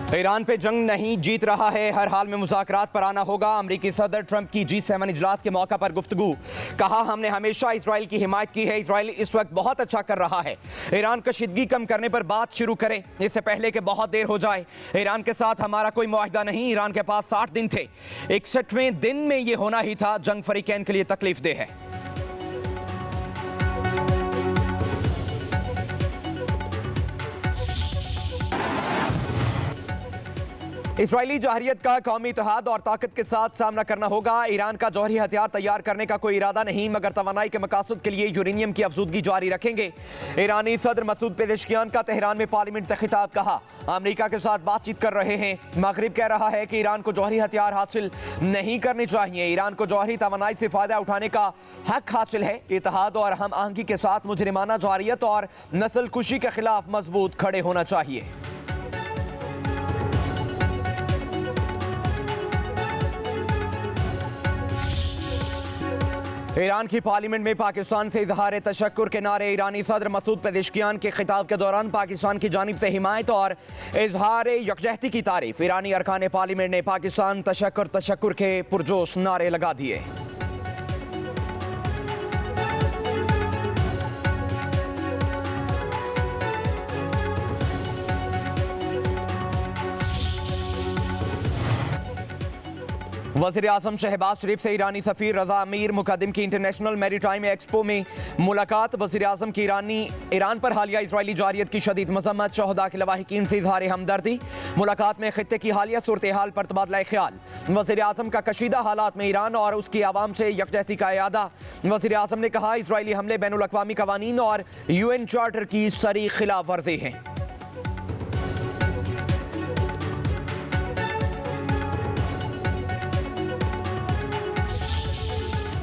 Iran पे जंग नहीं जीत रहा है, हर हाल में मुज़ाकरात पर आना होगा। अमरीकी सदर ट्रंप की G7 इजलास के मौका पर गुफ्तगू। कहा, हमने हमेशा इसराइल की हिमायत की है, इसराइल इस वक्त बहुत अच्छा कर रहा है। ईरान कशीदगी कम करने पर बात शुरू करे, इससे पहले कि बहुत देर हो जाए। ईरान के साथ हमारा कोई मुआहदा नहीं, ईरान के पास 60 दिन थे, 61वें दिन में ये होना ही था। जंग फरीकैन के लिए तकलीफ दे है। इसराइली जौहरियत का कौमी इत्तेहाद और ताकत के साथ सामना करना होगा। ईरान का जौहरी हथियार तैयार करने का कोई इरादा नहीं, मगर तवानाई के मकासद के लिए यूरेनियम की अफजूदगी जारी रखेंगे। ईरानी सदर मसूद पेजेश्कियान का तेहरान में पार्लियामेंट से खिताब। कहा, अमेरिका के साथ बातचीत कर रहे हैं। मगरिब कह रहा है कि ईरान को जौहरी हथियार हासिल नहीं करने चाहिए। ईरान को जौहरी तवानाई से फायदा उठाने का हक हासिल है। इत्तेहाद और हम आहंगी के साथ मुजरिमाना जौहरियत और नस्ल कुशी के खिलाफ मजबूत खड़े होना चाहिए। ईरान की पार्लियामेंट में पाकिस्तान से इजहार तशक्कुर के नारे। ईरानी सदर मसूद पेजेश्कियान के खिताब के दौरान पाकिस्तान की जानिब से हिमायत और इजहार यकजहती की तारीफ। ईरानी अरकान पार्लियामेंट ने पाकिस्तान तशक्कुर के पुरजोश नारे लगा दिए। वज़ीर आज़म शहबाज शरीफ से ईरानी सफ़ीर रज़ा अमीर मुक़द्दिम की इंटरनेशनल मैरीटाइम एक्सपो में मुलाकात। वज़ीर आज़म की ईरान पर हालिया इसराइली जारियत की शदीद मज़म्मत। शोहदा के लवाहिकीन से इज़हार हमदर्दी। मुलाकात में ख़ित्ते की हालिया सूरत हाल पर तबादला ख्याल। वज़ीर आज़म का कशीदा हालात में ईरान और उसकी आवाम से यकजहती का इयादा। वज़ीर आज़म ने कहा, इसराइली हमले बैनुल अक़वामी क़वानीन और UN चार्टर की सरी खिलाफ वर्जी हैं।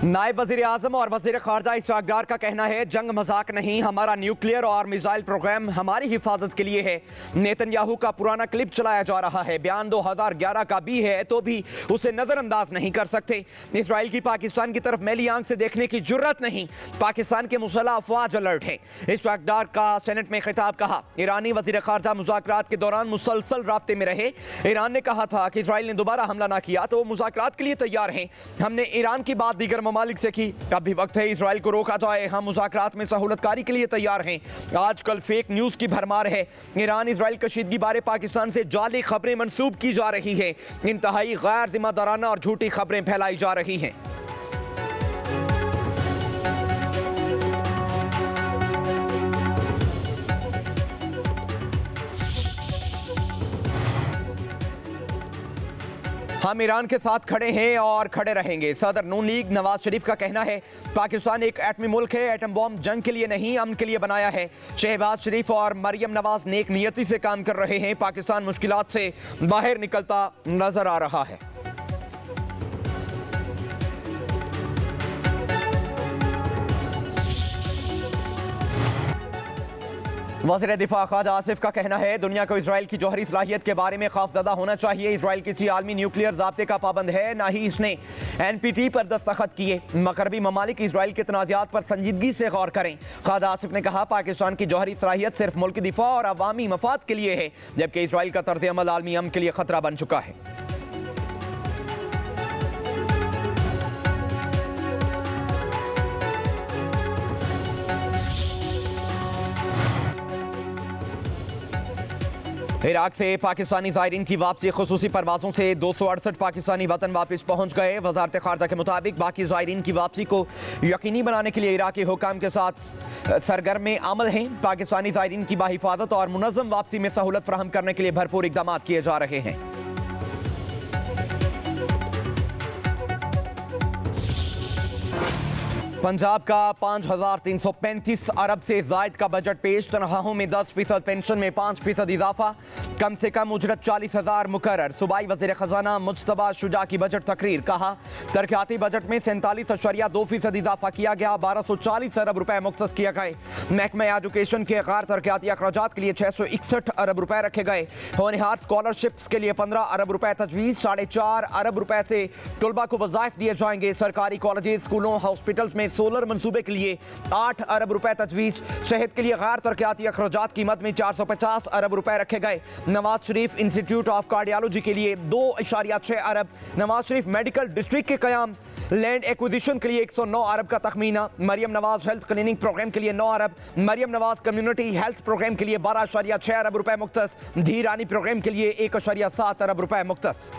नायब वज़ीर आज़म और वज़ीर ख़ारजा इसहाक़ डार का कहना है, जंग मजाक नहीं, हमारा न्यूक्लियर और मिसाइल प्रोग्राम हमारी हिफाजत के लिए है। नेतन्याहू का पुराना क्लिप चलाया जा रहा है, बयान 2011 का भी है, तो भी उसे नज़रअंदाज नहीं कर सकते। इसराइल की पाकिस्तान की तरफ मैली आंख से देखने की जुर्रत नहीं। पाकिस्तान के मुसल्लह अफवाज अलर्ट है। इसहाक़ डार का सेनेट में खिताब। कहा, ईरानी वज़ीर ख़ारजा मुज़ाकरात के दौरान मुसलसल राब्ते में रहे। ईरान ने कहा था कि इसराइल ने दोबारा हमला ना किया तो वो मुज़ाकरात के लिए तैयार हैं। हमने ईरान की बात दीगर ममालिक से की, अब भी वक्त है इसराइल को रोका जाए। हम मुज़ाकरात में सहूलतकारी के लिए तैयार हैं। आजकल फेक न्यूज़ की भरमार है। ईरान इसराइल कशीदगी बारे पाकिस्तान से जाली खबरें मंसूब की जा रही हैं। इंतहाई गैर जिम्मेदाराना और झूठी खबरें फैलाई जा रही हैं। हम ईरान के साथ खड़े हैं और खड़े रहेंगे। सदर नून लीग नवाज शरीफ का कहना है, पाकिस्तान एक एटमी मुल्क है, एटम बॉम्ब जंग के लिए नहीं अमन के लिए बनाया है। शहबाज शरीफ और मरियम नवाज नेक नियति से काम कर रहे हैं। पाकिस्तान मुश्किलात से बाहर निकलता नजर आ रहा है। वज़ीर दिफा ख्वाजा आसिफ का कहना है, दुनिया को इसराइल की जौहरी सलाहियत के बारे में खौफज़दा होना चाहिए। इसराइल किसी आलमी न्यूक्लियर ज़ाब्ते का पाबंद है, ना ही इसने NPT पर दस्तखत किए। मगरबी ममालिक इसराइल के तनाज़ात पर संजीदगी से गौर करें। ख्वाजा आसिफ ने कहा, पाकिस्तान की जौहरी सलाहियत सिर्फ मुल्क दिफा और अवामी मफाद के लिए है, जबकि इसराइल का तर्ज़ अमल आलमी अमन के लिए खतरा बन चुका है। इराक से पाकिस्तानी ज़ायरीन की वापसी। खुसूसी परवाज़ों से 268 पाकिस्तानी वतन वापस पहुँच गए। वज़ारत ख़ारजा के मुताबिक बाकी ज़ायरीन की वापसी को यकीनी बनाने के लिए इराक़ी हुकाम के साथ सरगर्म अमल हैं। पाकिस्तानी ज़ायरीन की बाहिफाजत और मुनज़्ज़म वापसी में सहूलत फ़राहम करने के लिए भरपूर इक़दाम किए जा रहे हैं। पंजाब का 5,335 अरब से जायद का बजट पेश। तनख्वाहों में 10% पेंशन में 5% इजाफा। कम से कम उजरत 40,000 मुकर्रर। सूबाई वज़ीर ख़जाना मुज्तबा शुजा की बजट तकरीर। कहा, तरक्याती बजट में 47.2% इजाफा किया गया। 1240 अरब रुपए मुख्तस किए गए। महकमा एजुकेशन के गैर तरक्याती अखराजात के लिए 661 अरब रुपए रखे गए। होनहार स्कॉलरशिप्स के लिए 15 अरब रुपए तजवीज़। 4.5 अरब रुपए से तलबा को वज़ाइफ दिए जाएंगे। सरकारी कॉलेज, स्कूलों, हॉस्पिटल्स में सोलर मंसूबे के लिए 8 अरब रुपए तजवीज़। सेहत के लिए गैर तरक्याती अखराजात कीमत में 450 अरब रुपए रखे गए। Nawaz Sharif institute of cardiology के लिए 2.6 अरब। नवाज शरीफ मेडिकल डिस्ट्रिक्ट के कयाम। लैंड एक्विजिशन के लिए 109 अरब का तखमीना। Maryam Nawaz health clinic program के लिए 9 अरब। Maryam Nawaz community health program के लिए 12.6 अरब रुपए मुख्तस। धीरानी प्रोग्राम के लिए 1.7 अरब रुपए मुख्तस।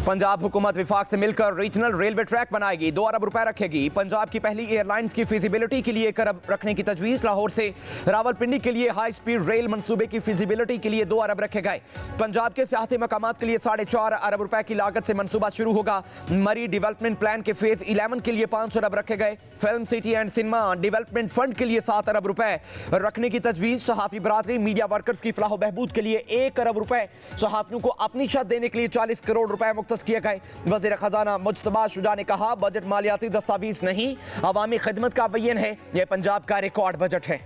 पंजाब हुकूमत विफाक से मिलकर रीजनल रेलवे ट्रैक बनाएगी, 2 अरब रुपए रखेगी। पंजाब की पहली एयरलाइंस की फिजिबिलिटी के लिए 1 अरब रखने की तजवीज़। लाहौर से रावलपिंडी के लिए हाई स्पीड रेल मंसूबे की फिजिबिलिटी के लिए 2 अरब रखे गए। पंजाब के सियाहती मकामात के लिए 4.5 अरब रुपए की लागत से मंसूबा शुरू होगा। मरी डेवलपमेंट प्लान के फेज 11 के लिए 5 अरब रखे गए। Film city and cinema development fund के लिए 7 अरब रुपए रखने की तजवीज़। सहाफ़ी बरादरी मीडिया वर्कर्स की फलाह बहबूद के लिए 1 अरब रुपए। सहाफ़ियों को अपनी छत देने के लिए 40 करोड़ रुपए मुख्तस किए गए। वज़ीर खजाना मुज्तबा शुजा ने कहा, बजट मालियाती दस्तावेज नहीं, अवामी खिदमत का बयान है। यह पंजाब का रिकॉर्ड बजट है।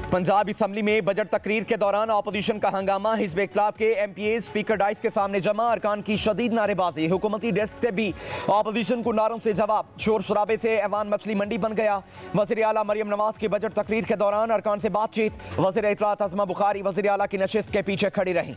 पंजाब असम्बली में बजट तकरीर के दौरान अपोजिशन का हंगामा। हिज़्ब इख्तिलाफ के MPA स्पीकर डाइस के सामने जमा। अरकान की शदीद नारेबाजी। हुकूमती डेस्क से भी अपोजिशन को नारों से जवाब। शोर शराबे से ऐवान मछली मंडी बन गया। वज़ीर आला मरियम नवाज की बजट तकरीर के दौरान अरकान से बातचीत। वज़ीर इत्तलात अज़मा बुखारी वज़ीर आला की नशिस्त के पीछे खड़ी रहीं।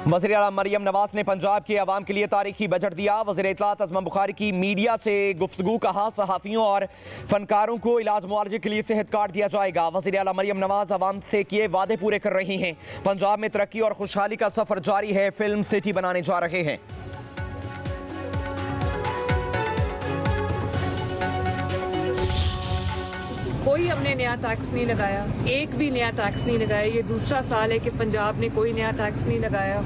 वज़ीर आला मरियम नवाज ने पंजाब के अवाम के लिए तारीखी बजट दिया। वज़ीर इत्तलात अज़मा बुखारी की मीडिया से गुफ्तगू। कहा, सहाफ़ियों और फनकारों को इलाज मुआवजे के लिए सेहत कार्ड दिया जाएगा। वज़ीर आला मरियम नवाज अवाम से किए वादे पूरे कर रही हैं। पंजाब में तरक्की और खुशहाली का सफ़र जारी है। फिल्म सिटी बनाने जा रहे हैं। कोई हमने नया टैक्स नहीं लगाया, एक भी नया टैक्स नहीं लगाया। ये दूसरा साल है कि पंजाब ने कोई नया टैक्स नहीं लगाया।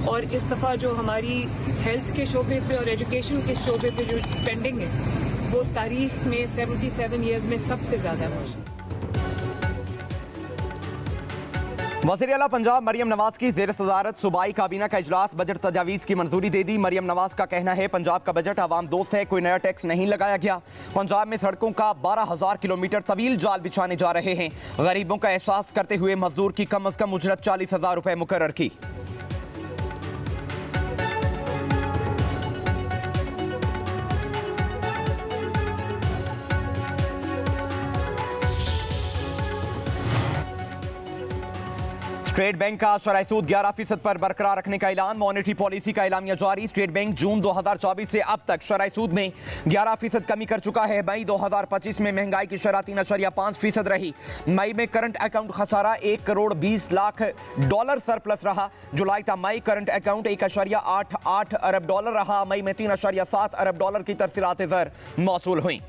और इस दफ़ा जो हमारी हेल्थ के शोबे पे और एजुकेशन के शोबे पे जो स्पेंडिंग है वो तारीख में 77 ईयर्स में सबसे ज़्यादा है। वज़ीर आला पंजाब मरियम नवाज की ज़ेर सदारत सूबाई काबीना का इजलास। बजट तजावीज़ की मंजूरी दे दी। मरियम नवाज का कहना है, पंजाब का बजट आवाम दोस्त है, कोई नया टैक्स नहीं लगाया गया। पंजाब में सड़कों का 12,000 किलोमीटर तवील जाल बिछाने जा रहे हैं। गरीबों का एहसास करते हुए मजदूर की कम अज़ कम उजरत 40,000 रुपए मुकर्रर की। स्टेट बैंक का शरई सूद 11% पर बरकरार रखने का ऐलान। मॉनेटरी पॉलिसी का ऐलानिया जारी। स्टेट बैंक जून 2024 से अब तक शरई सूद में 11% कमी कर चुका है। मई 2025 में महंगाई की शरह 3.5% रही। मई में करंट अकाउंट खसारा 1 करोड़ 20 लाख डॉलर सरप्लस रहा। जुलाई तक मई करंट अकाउंट 1.88 अरब डॉलर रहा। मई में 3.7 अरब डॉलर की तरसीलात ज़र मौसूल हुई।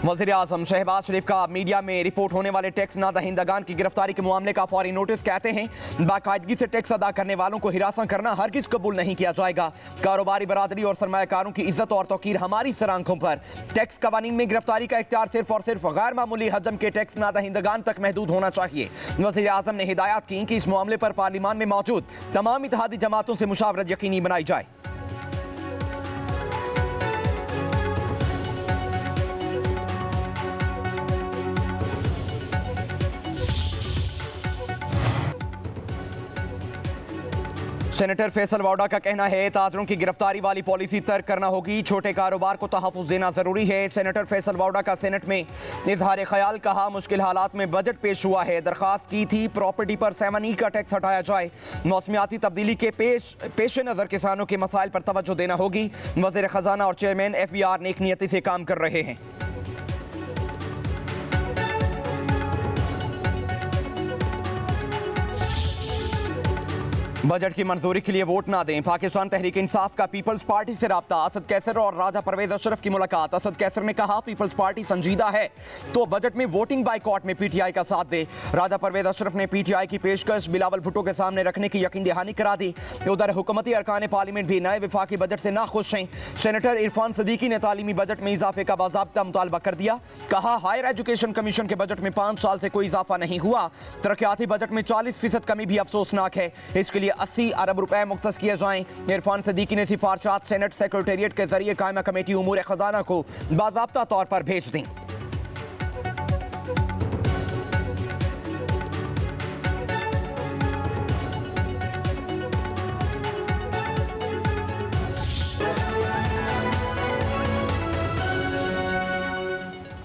वज़ीर आज़म शहबाज शरीफ का मीडिया में रिपोर्ट होने वाले टैक्स ना दहिंदगान की गिरफ्तारी के मामले का फौरी नोटिस। कहते हैं, बाकायदगी से टैक्स अदा करने वालों को हिरासत करना हरगिज़ कबूल नहीं किया जाएगा। कारोबारी बरादरी और सरमायाकारों की इज्जत और तौकीर हमारी सर आंखों पर। टैक्स कवानीन में गिरफ्तारी का इख्तियार सिर्फ और सिर्फ गैर मामूली हजम के टैक्स ना दहिंदगान तक महदूद होना चाहिए। वज़ीर आज़म ने हिदायत की कि इस मामले पर पार्लियामान में मौजूद तमाम इत्तेहादी जमातों से मुशावरत यकीनी बनाई जाए। सेनेटर फैसल वाडा का कहना है, ताजरों की गिरफ्तारी वाली पॉलिसी तर्क करना होगी। छोटे कारोबार को तहफ़्फ़ुज़ देना जरूरी है। सेनेटर फैसल वाडा का सेनेट में इजहार ख्याल। कहा, मुश्किल हालात में बजट पेश हुआ है। दरख्वास्त की थी प्रॉपर्टी पर 7E का टैक्स हटाया जाए। मौसमियाती तब्दीली के पेश नज़र किसानों के मसाइल पर तवज्जो देना होगी। वज़ीर खजाना और चेयरमैन FBR नेकनियती से काम कर रहे हैं। बजट की मंजूरी के लिए वोट ना दें। पाकिस्तान तहरीक इंसाफ का पीपल्स पार्टी से राब्ता। असद कैसर और राजा परवेज अशरफ की मुलाकात। असद कैसर ने कहा पीपल्स पार्टी संजीदा है तो बजट में वोटिंग बाइकॉट में पीटीआई का साथ दे। राजा परवेज अशरफ ने पीटीआई की पेशकश बिलावल भुट्टो के सामने रखने की यकीन दहानी करा दी। उधर हुकूमती अरकान पार्लियामेंट भी नए विफाकी बजट से नाखुश हैं। सेनेटर इरफान सदीकी ने तालीमी बजट में इजाफे का बाज़ाब्ता मुतालबा कर दिया। कहा हायर एजुकेशन कमीशन के बजट में 5 साल से कोई इजाफा नहीं हुआ। तरक्याती बजट में 40% कमी भी अफसोसनाक है। इसके लिए 80 अरब रुपए मुख्तस किए जाएं। इरफान सदीकी ने सिफारशात सेनेट सेक्रेटेरिएट के जरिए कायमा कमेटी उमूर खजाना को बाज़ाब्ता तौर पर भेज दी।